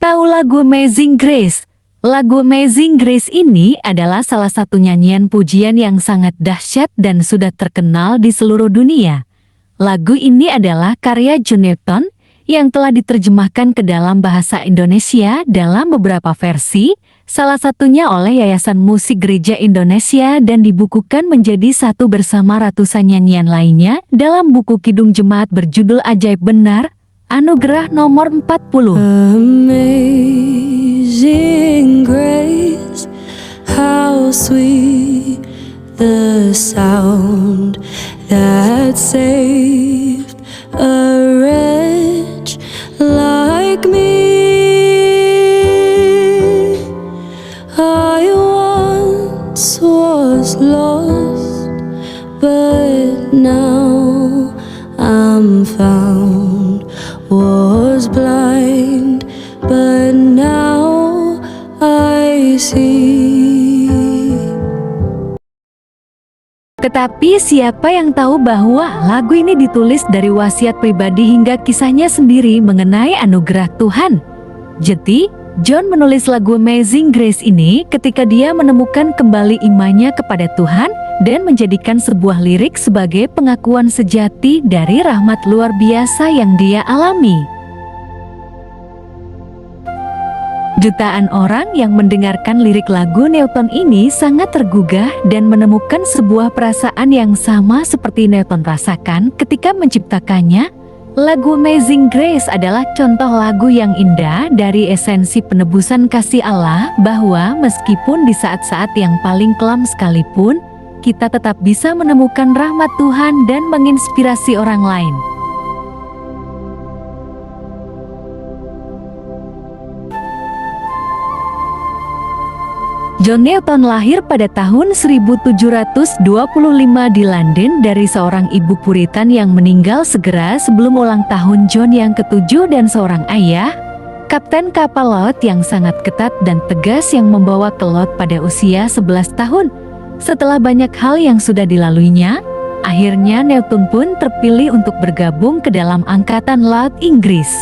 tahu lagu Amazing Grace? Lagu Amazing Grace ini adalah salah satu nyanyian pujian yang sangat dahsyat dan sudah terkenal di seluruh dunia. Lagu ini adalah karya John Newton yang telah diterjemahkan ke dalam bahasa Indonesia dalam beberapa versi, salah satunya oleh Yayasan Musik Gereja Indonesia dan dibukukan menjadi satu bersama ratusan nyanyian lainnya dalam buku Kidung Jemaat berjudul Ajaib Benar, Anugerah nomor 40. Amazing grace, how sweet the sound that saved a wretch like me. I once was lost, but now I'm found. Was blind, but now I see. Tetapi siapa yang tahu bahwa lagu ini ditulis dari wasiat pribadi hingga kisahnya sendiri mengenai anugerah Tuhan? Jadi, John menulis lagu Amazing Grace ini ketika dia menemukan kembali imannya kepada Tuhan dan menjadikan sebuah lirik sebagai pengakuan sejati dari rahmat luar biasa yang dia alami. Jutaan orang yang mendengarkan lirik lagu Newton ini sangat tergugah dan menemukan sebuah perasaan yang sama seperti Newton rasakan ketika menciptakannya. Lagu Amazing Grace adalah contoh lagu yang indah dari esensi penebusan kasih Allah, bahwa meskipun di saat-saat yang paling kelam sekalipun, kita tetap bisa menemukan rahmat Tuhan dan menginspirasi orang lain. John Newton lahir pada tahun 1725 di London dari seorang ibu Puritan yang meninggal segera sebelum ulang tahun John yang ke-7 dan seorang ayah, kapten kapal laut yang sangat ketat dan tegas yang membawa ke laut pada usia 11 tahun. Setelah banyak hal yang sudah dilaluinya, akhirnya Newton pun terpilih untuk bergabung ke dalam Angkatan Laut Inggris.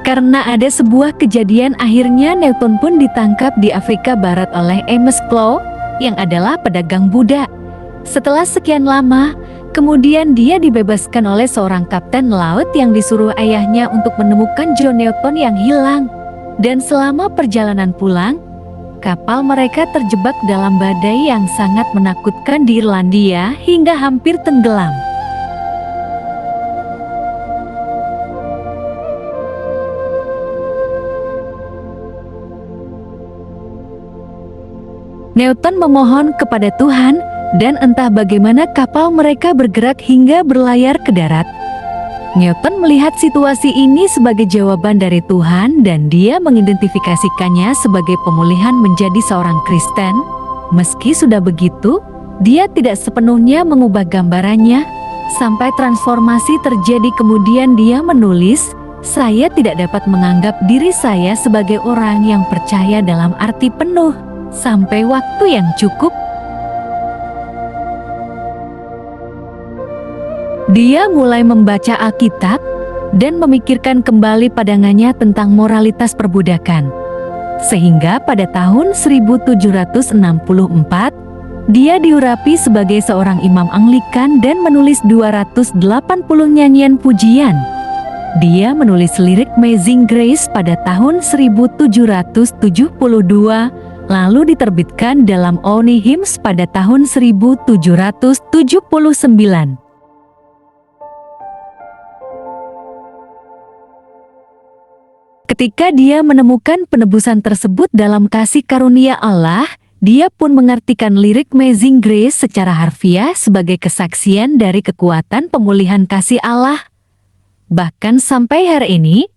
Karena ada sebuah kejadian, akhirnya Newton pun ditangkap di Afrika Barat oleh Amos Clow yang adalah pedagang budak. Setelah sekian lama, kemudian dia dibebaskan oleh seorang kapten laut yang disuruh ayahnya untuk menemukan John Newton yang hilang. Dan selama perjalanan pulang, kapal mereka terjebak dalam badai yang sangat menakutkan di Irlandia hingga hampir tenggelam. Newton memohon kepada Tuhan, dan entah bagaimana kapal mereka bergerak hingga berlayar ke darat. Newton melihat situasi ini sebagai jawaban dari Tuhan dan dia mengidentifikasikannya sebagai pemulihan menjadi seorang Kristen. Meski sudah begitu, dia tidak sepenuhnya mengubah gambarannya. Sampai transformasi terjadi, kemudian dia menulis, "Saya tidak dapat menganggap diri saya sebagai orang yang percaya dalam arti penuh. Sampai waktu yang cukup, dia mulai membaca Alkitab dan memikirkan kembali pandangannya tentang moralitas perbudakan. Sehingga pada tahun 1764, dia diurapi sebagai seorang imam Anglikan dan menulis 280 nyanyian pujian. Dia menulis lirik Amazing Grace pada tahun 1772, lalu diterbitkan dalam Oni Hymns pada tahun 1779. Ketika dia menemukan penebusan tersebut dalam kasih karunia Allah, dia pun mengartikan lirik Amazing Grace secara harfiah sebagai kesaksian dari kekuatan pemulihan kasih Allah. Bahkan sampai hari ini,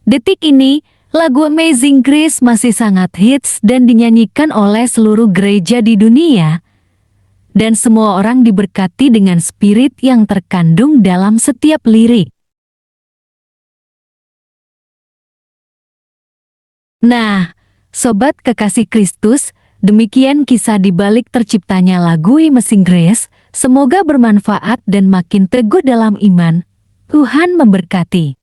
detik ini, lagu Amazing Grace masih sangat hits dan dinyanyikan oleh seluruh gereja di dunia. Dan semua orang diberkati dengan spirit yang terkandung dalam setiap lirik. Nah, sobat kekasih Kristus, demikian kisah di balik terciptanya lagu Amazing Grace. Semoga bermanfaat dan makin teguh dalam iman. Tuhan memberkati.